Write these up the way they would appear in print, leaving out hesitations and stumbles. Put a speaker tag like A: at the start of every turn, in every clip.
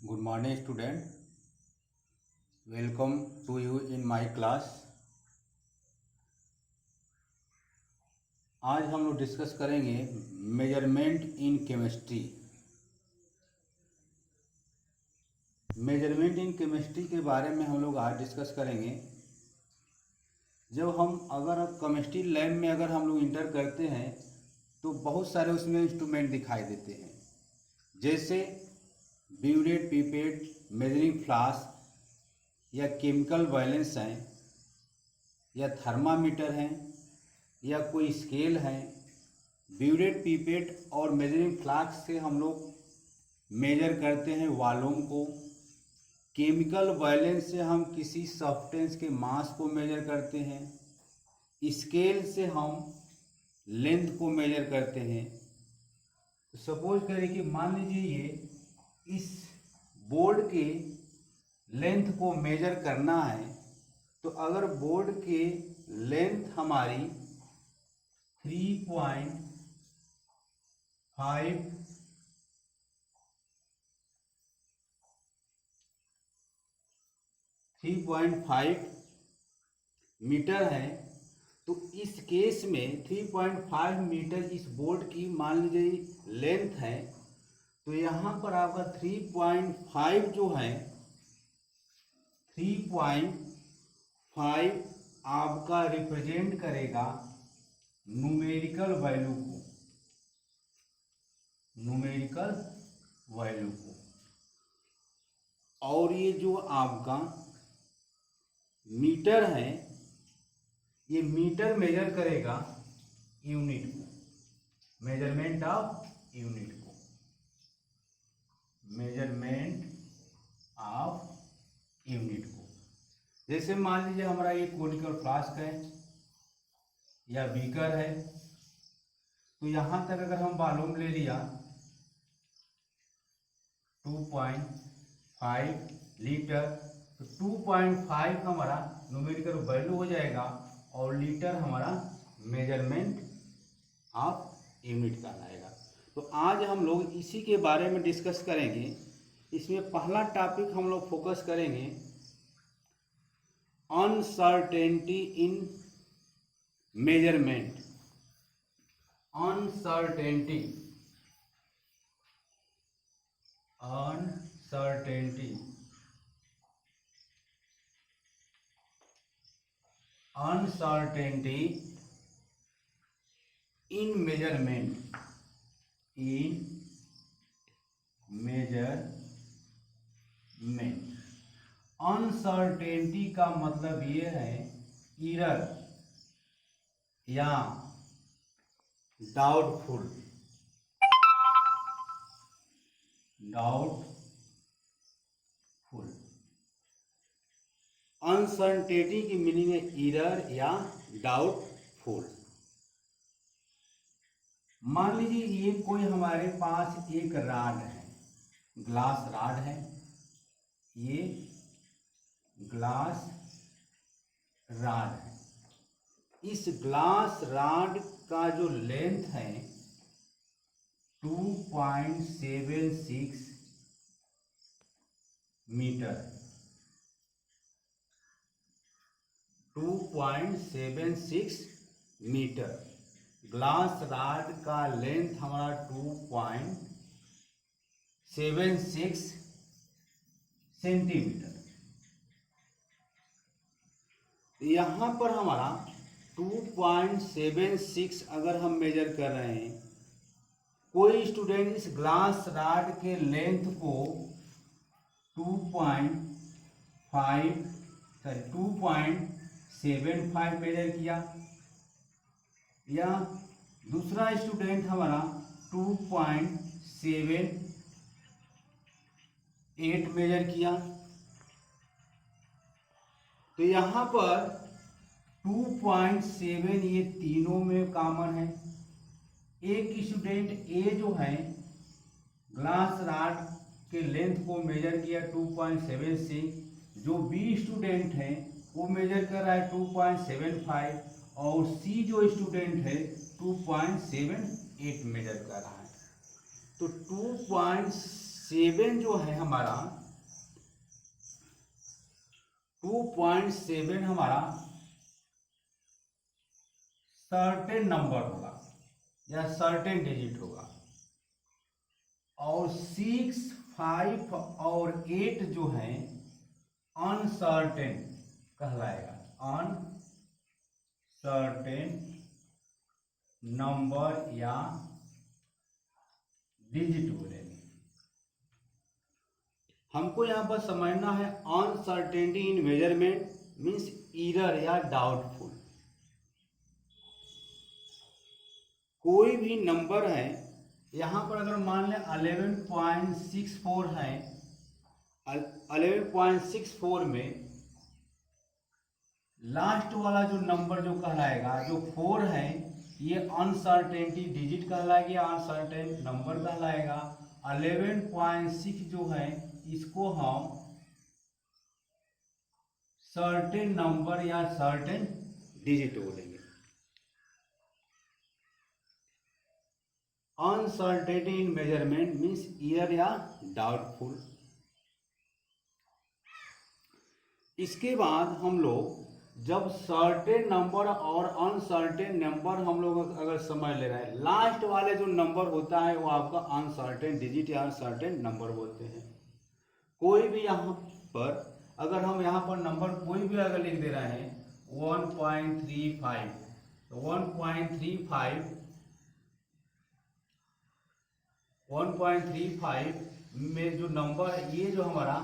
A: Good morning, student. Welcome to you in my class. आज हम लोग डिस्कस करेंगे measurement in chemistry. Measurement in chemistry के बारे में हम लोग आज डिस्कस करेंगे। जब हम अगर केमिस्ट्री लैब में अगर हम लोग इंटर करते हैं तो बहुत सारे उसमें इंस्ट्रूमेंट दिखाई देते हैं, जैसे ब्यूरेट, पिपेट, मेजरिंग फ्लास्क या केमिकल बैलेंस हैं या थर्मामीटर हैं या कोई स्केल है। ब्यूरेट, पिपेट और मेजरिंग फ्लास्क से हम लोग मेजर करते हैं वॉल्यूम को। केमिकल बैलेंस से हम किसी सब्सटेंस के मास को मेजर करते हैं। स्केल से हम लेंथ को मेजर करते हैं। तो सपोज करें कि मान लीजिए ये इस बोर्ड के लेंथ को मेजर करना है, तो अगर बोर्ड के लेंथ हमारी 3.5 मीटर है, तो इस केस में 3.5 मीटर इस बोर्ड की मान लीजिए लेंथ है, तो यहाँ पर आपका 3.5 जो है 3.5 आपका रिप्रेजेंट करेगा न्यूमेरिकल वैल्यू को। और ये जो आपका मीटर है, ये मीटर मेजर करेगा यूनिट को, मेजरमेंट ऑफ यूनिट को, मेजरमेंट ऑफ यूनिट को। जैसे मान लीजिए हमारा ये कोनिकल फ्लास्क है या बीकर है, तो यहाँ तक अगर हम वॉल्यूम ले लिया 2.5 लीटर, तो 2.5 हमारा न्यूमेरिकल वैल्यू हो जाएगा और लीटर हमारा मेजरमेंट ऑफ यूनिट कहलाएगा। तो आज हम लोग इसी के बारे में डिस्कस करेंगे। इसमें पहला टॉपिक हम लोग फोकस करेंगे uncertainty in measurement. Uncertainty in measurement, uncertainty का मतलब ये है इरर या डाउटफुल। अनसर्टेनिटी की मीनिंग है इरर या डाउटफुल। मान लीजिए ये कोई हमारे पास एक राड है, ग्लास राड है, ये ग्लास राड है। इस ग्लास राड का जो लेंथ है 2.76 मीटर, 2.76 मीटर। ग्लास राड का लेंथ हमारा 2.76 सेंटीमीटर। यहाँ पर हमारा 2.76 अगर हम मेजर कर रहे हैं, कोई स्टूडेंट इस ग्लास राड के लेंथ को 2.75 मेजर किया, या दूसरा स्टूडेंट हमारा 2.78 मेजर किया, तो यहाँ पर 2.7 ये तीनों में कॉमन है। एक स्टूडेंट ए जो है ग्लास राड के लेंथ को मेजर किया 2.7 से, जो बी स्टूडेंट है वो मेजर कर रहा है 2.75, और सी जो स्टूडेंट है 2.78 मेजर कर रहा है। तो 2.7 7 जो है हमारा 2.7 हमारा सर्टेन नंबर होगा या सर्टेन डिजिट होगा, और 6, 5 और 8 जो है अनसर्टेन कहलाएगा, अनसर्टेन नंबर या डिजिट बोलेंगे। हमको यहाँ पर समझना है अनसर्टेनिटी इन मेजरमेंट मीन्स एरर या डाउटफुल। कोई भी नंबर है, यहाँ पर अगर मान लें 11.64 है, 11.64 में लास्ट वाला जो नंबर जो कहलाएगा, जो 4 है, ये अनसर्टेनिटी डिजिट कहलाएगा, अनसर्टेन नंबर कहलाएगा। 11.6 जो है इसको हम सर्टेन नंबर या सर्टेन डिजिट बोलेंगे। अनसर्टेनिटी इन मेजरमेंट मीन्स एरर या डाउटफुल। इसके बाद हम लोग जब सर्टेन नंबर और अनसर्टेन नंबर हम लोग अगर समझ ले रहे हैं, लास्ट वाले जो नंबर होता है वो आपका अनसर्टेन डिजिट या अनसर्टेन नंबर बोलते हैं। कोई भी यहाँ पर अगर हम यहाँ पर नंबर कोई भी अगर लिख दे रहे हैं 1.35, तो 1.35 में जो नंबर है ये जो हमारा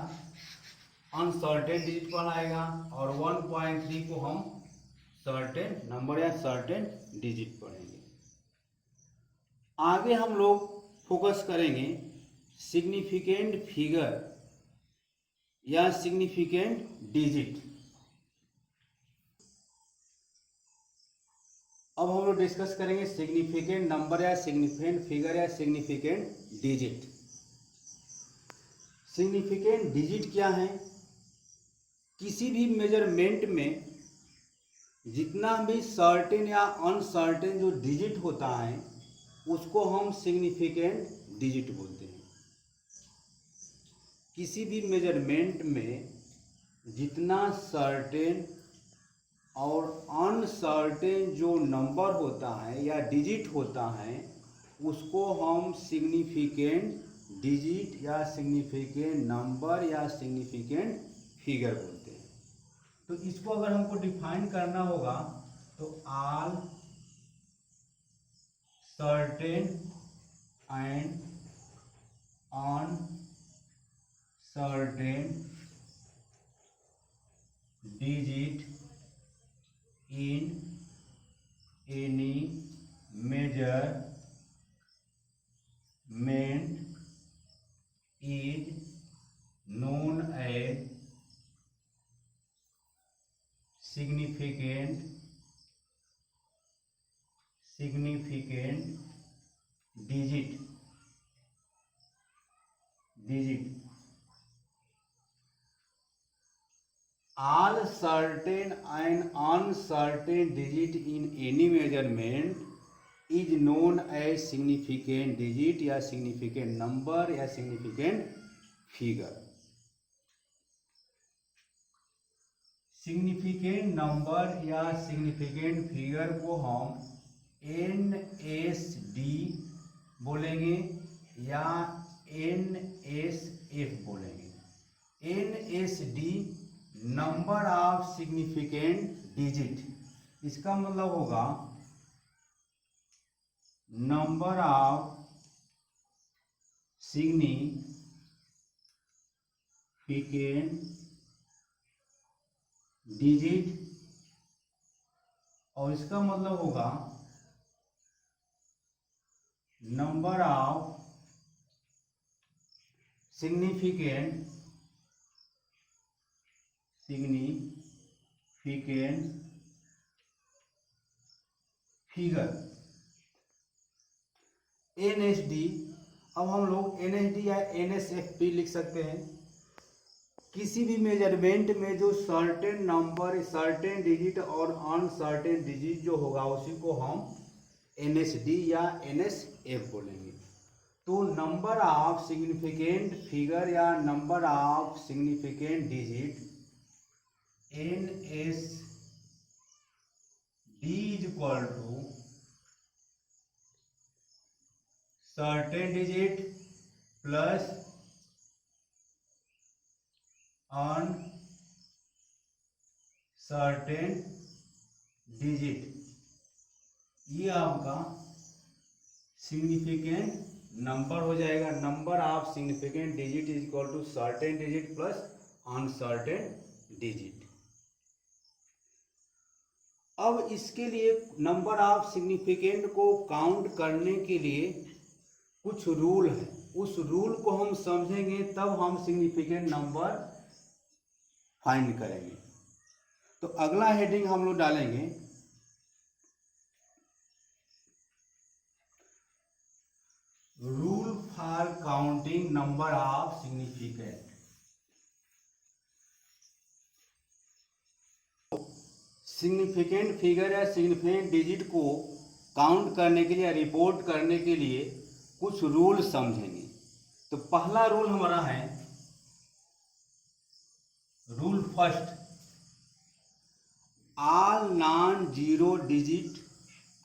A: अनसर्टेन डिजिट कहलाएगा, और 1.3 को हम सर्टेन नंबर या सर्टेन डिजिट पढ़ेंगे। आगे हम लोग फोकस करेंगे सिग्निफिकेंट फिगर या सिग्निफिकेंट डिजिट। अब हम लोग डिस्कस करेंगे सिग्निफिकेंट नंबर या सिग्निफिकेंट फिगर या सिग्निफिकेंट डिजिट। सिग्निफिकेंट डिजिट क्या है? किसी भी मेजरमेंट में जितना भी सर्टेन या अनसर्टेन जो डिजिट होता है उसको हम सिग्निफिकेंट डिजिट बोलते हैं। किसी भी मेजरमेंट में जितना सर्टेन और अनसर्टेन जो नंबर होता है या डिजिट होता है उसको हम सिग्निफिकेंट डिजिट या सिग्निफिकेंट नंबर या सिग्निफिकेंट फिगर बोलते हैं। तो इसको अगर हमको डिफाइन करना होगा तो all certain and uncertain digit in any measurement is known as significant digit। All certain and uncertain digit in any measurement is known as significant digit या significant number या significant figure। significant number या significant figure को हम NSD बोलेंगे या NSF बोलेंगे। NSD number of significant digit, इसका मतलब होगा नंबर ऑफ सिग्निफिकेंट डिजिट, और इसका मतलब होगा number of significant figure NSD। अब हम लोग NSD या NSFP लिख सकते हैं। किसी भी मेजरमेंट में जो सर्टेन नंबर, सर्टेन डिजिट और अनसर्टेन डिजिट जो होगा उसी को हम NSD या NSF बोलेंगे। तो तो नंबर ऑफ सिग्निफिकेंट फिगर या number of significant digit NSD is equal to certain digit plus uncertain digit, ये आपका सिग्निफिकेंट नंबर हो जाएगा। Number of significant digit is equal to certain digit plus uncertain digit. अब इसके लिए number of significant को count करने के लिए कुछ रूल है, उस रूल को हम समझेंगे तब हम सिग्निफिकेंट नंबर फाइंड करेंगे। तो अगला हेडिंग हम लोग डालेंगे rule for counting number of significant. Significant figure या सिग्निफिकेंट डिजिट को काउंट करने के लिए या रिपोर्ट करने के लिए कुछ रूल समझेंगे। तो पहला रूल हमारा है rule first, all non zero digit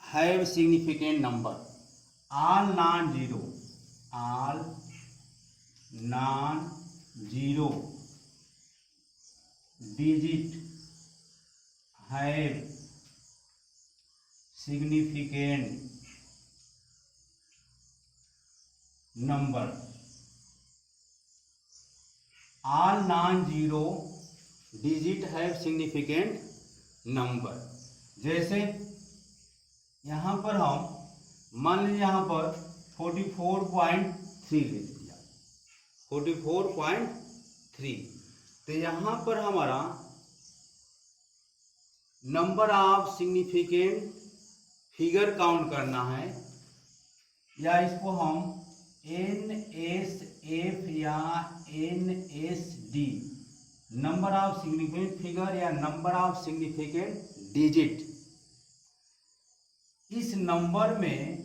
A: have significant number. All non zero digit have significant number. All non zero digit have significant number. जैसे यहाँ पर हम मान लीजिए यहाँ पर 44.3 ले लिया, 44.3। तो यहाँ पर हमारा number of significant figure count करना है, या इसको हम NSF या NSD number of significant figure या नंबर ऑफ सिग्निफिकेंट डिजिट। इस नंबर में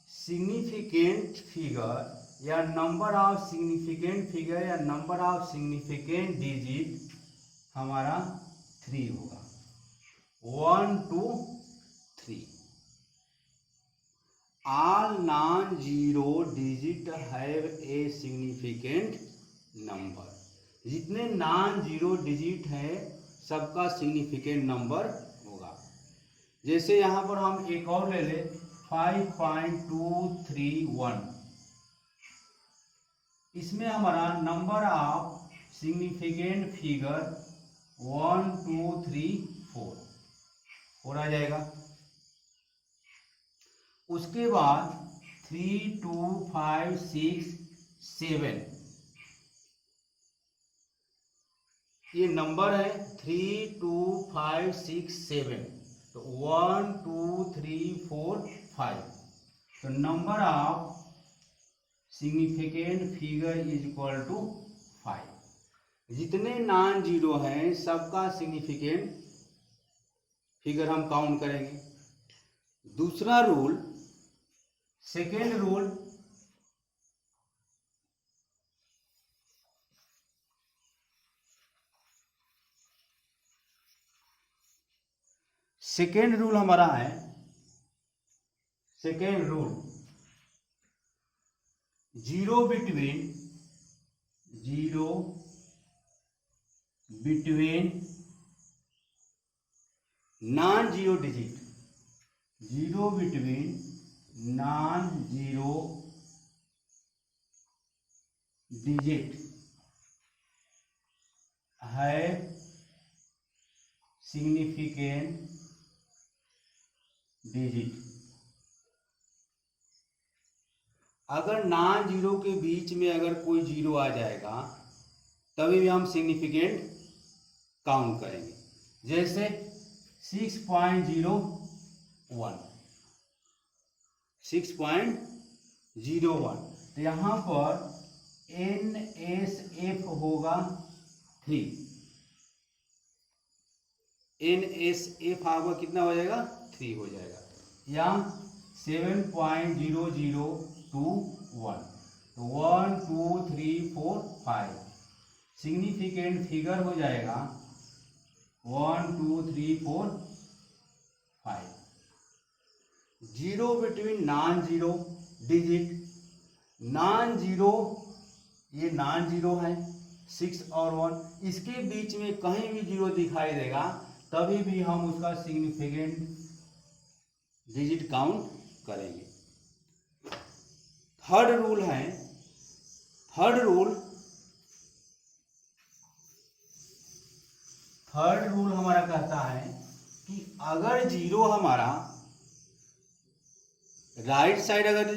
A: सिग्निफिकेंट फिगर या नंबर ऑफ सिग्निफिकेंट फिगर या नंबर ऑफ सिग्निफिकेंट डिजिट हमारा 3 होगा, 1 2 3। All non zero digit have a significant number. जितने नॉन जीरो डिजिट है सबका सिग्निफिकेंट नंबर होगा। जैसे यहाँ पर हम एक और ले ले 5.231, इसमें हमारा नंबर ऑफ सिग्निफिकेंट फिगर 1 2 3 4 आ जाएगा। उसके बाद 3 2 5 6 7 ये नंबर है 3 2 5 6 7। तो 1 2 3 4 5। तो number of significant figure is equal to 5। जितने नॉन जीरो हैं सबका सिग्निफिकेंट फिगर हम काउंट करेंगे। दूसरा rule, second rule, second rule हमारा है, second rule zero between non zero digit, zero between non zero digit है सिग्निफिकेंट डिजिट। अगर नॉन जीरो के बीच में अगर कोई जीरो आ जाएगा तभी भी हम सिग्निफिकेंट काउंट करेंगे। जैसे 6.01, 6.01। तो यहाँ पर NSF होगा 3, NSF आपका कितना हो जाएगा 3 हो जाएगा, या 7.0021। तो 1 2 3 4 5 सिग्निफिकेंट फिगर हो जाएगा 1 2 3 4 5। Zero between non zero digit, non zero, ये नॉन जीरो है 6 और 1, इसके बीच में कहीं भी जीरो दिखाई देगा तभी भी हम उसका सिग्निफिकेंट डिजिट काउंट करेंगे। थर्ड रूल है, थर्ड रूल हमारा कहता है कि अगर जीरो हमारा राइट साइड, अगर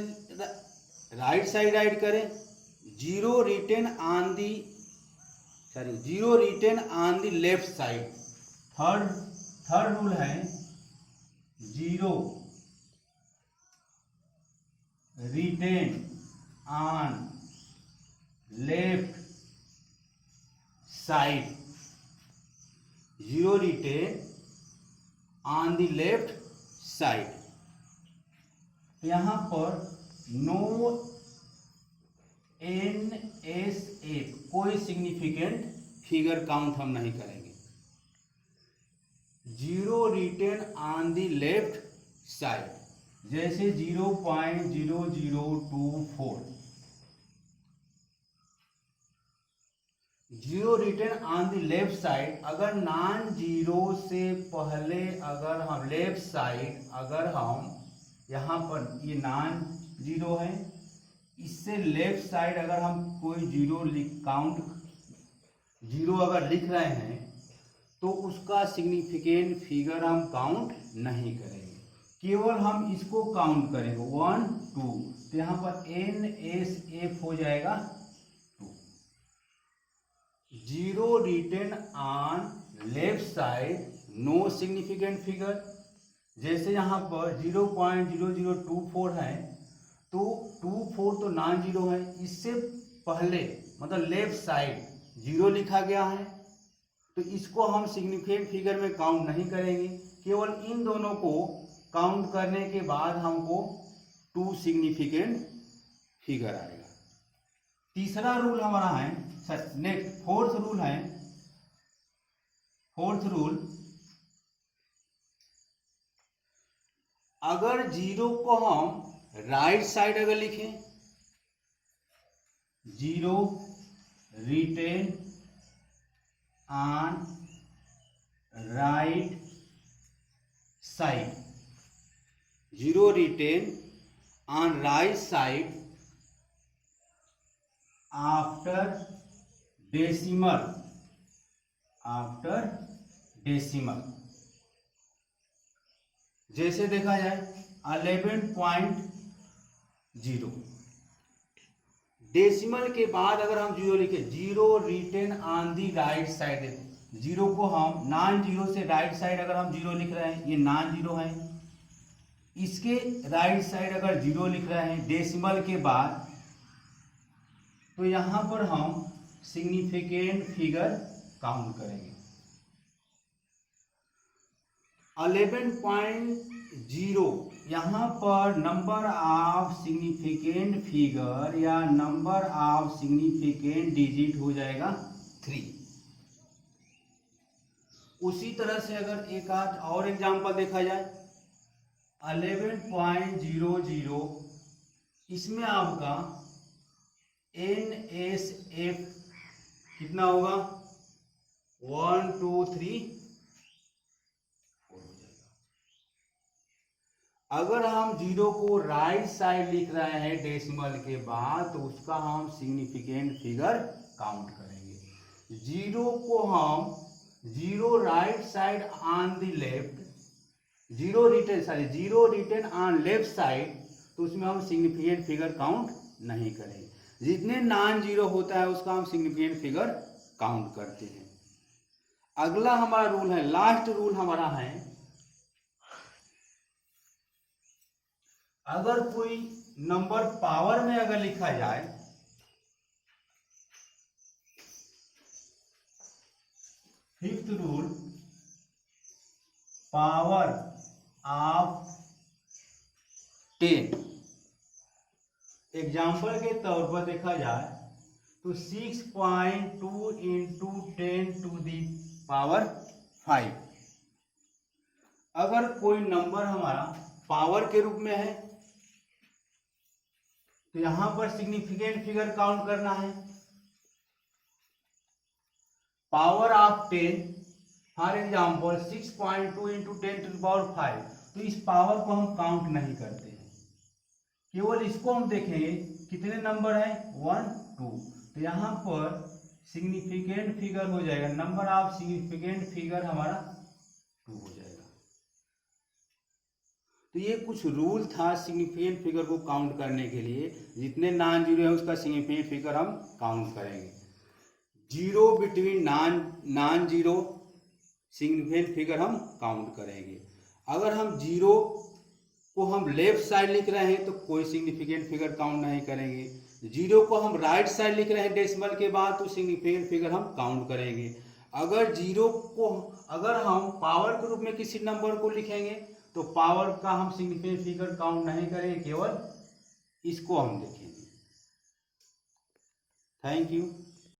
A: राइट साइड राइट करें, zero written on the zero written on the left side. Third rule है zero written on left side, zero written on the left side. यहां पर नो NSF कोई significant figure count हम नहीं करेंगे। Zero written on the left side, जैसे 0.0024, zero written on the left side. अगर non zero से पहले अगर हम लेफ्ट साइड, अगर हम यहाँ पर ये नॉन जीरो है, इससे लेफ्ट साइड अगर हम कोई जीरो जीरो अगर लिख रहे हैं तो उसका सिग्निफिकेंट फिगर हम काउंट नहीं करेंगे, केवल हम इसको काउंट करेंगे 1 2। तो यहाँ पर NSF हो जाएगा 2। Zero written on left side, no significant figure. जैसे यहाँ पर 0.0024 है तो 24 तो नॉन जीरो है, इससे पहले मतलब लेफ्ट साइड जीरो लिखा गया है तो इसको हम सिग्निफिकेंट फिगर में काउंट नहीं करेंगे, केवल इन दोनों को काउंट करने के बाद हमको 2 सिग्निफिकेंट फिगर आएगा। तीसरा रूल हमारा है, नेक्स्ट फोर्थ रूल, अगर जीरो को हम राइट साइड अगर लिखें, zero written on right side, zero written on right side after decimal, जैसे देखा जाए 11.0, डेसिमल के बाद अगर हम जीरो लिखे, zero written on the right side, zero को हम नॉन जीरो से राइट साइड अगर हम जीरो लिख रहे हैं, ये नॉन जीरो है, इसके राइट साइड अगर जीरो लिख रहे हैं डेसिमल के बाद, तो यहां पर हम सिग्निफिकेंट फिगर काउंट करेंगे। 11.0 यहाँ पर नंबर ऑफ सिग्निफिकेंट फिगर या नंबर ऑफ सिग्निफिकेंट डिजिट हो जाएगा 3। उसी तरह से अगर एक आध और एग्जांपल देखा जाए 11.00, इसमें आपका NSF कितना होगा 1 2 3 4 हो जाएगा। अगर हम जीरो को राइट साइड लिख रहे हैं डेसिमल के बाद तो उसका हम सिग्निफिकेंट फिगर काउंट करेंगे। जीरो को हम zero right side on the left, zero written on left side, तो उसमें हम सिग्निफिकेंट फिगर काउंट नहीं करेंगे। जितने नॉन जीरो होता है उसका हम सिग्निफिकेंट फिगर काउंट करते हैं। अगला हमारा रूल है, लास्ट रूल हमारा है, अगर कोई नंबर पावर में अगर लिखा जाए, fifth rule, power of 10। Example के तौर पर देखा जाए तो 6.2 इंटू 10⁵ अगर कोई नंबर हमारा पावर के रूप में है तो यहां पर सिग्निफिकेंट फिगर काउंट करना है। Power of 10 for example 6.2 into 10⁵, तो इस पावर को हम काउंट नहीं करते हैं, केवल इसको हम देखेंगे कितने नंबर हैं 1 2, तो यहाँ पर सिग्निफिकेंट फिगर हो जाएगा, नंबर ऑफ सिग्निफिकेंट फिगर हमारा 2 हो जाएगा। तो ये कुछ रूल था सिग्निफिकेंट फिगर को काउंट करने के लिए, जितने नॉन जीरो है उसका सिग्निफिकेंट फिगर हम काउंट करेंगे। Zero between non zero significant figure हम काउंट करेंगे। अगर हम जीरो को हम लेफ्ट साइड लिख रहे हैं तो कोई सिग्निफिकेंट फिगर काउंट नहीं करेंगे। जीरो को हम राइट साइड लिख रहे हैं डेसिमल के बाद तो सिग्निफिकेंट फिगर हम काउंट करेंगे। अगर जीरो को अगर हम पावर के रूप में किसी नंबर को लिखेंगे तो पावर का हम सिग्निफिकेंट फिगर काउंट नहीं करेंगे, केवल इसको हम देखेंगे। Thank you.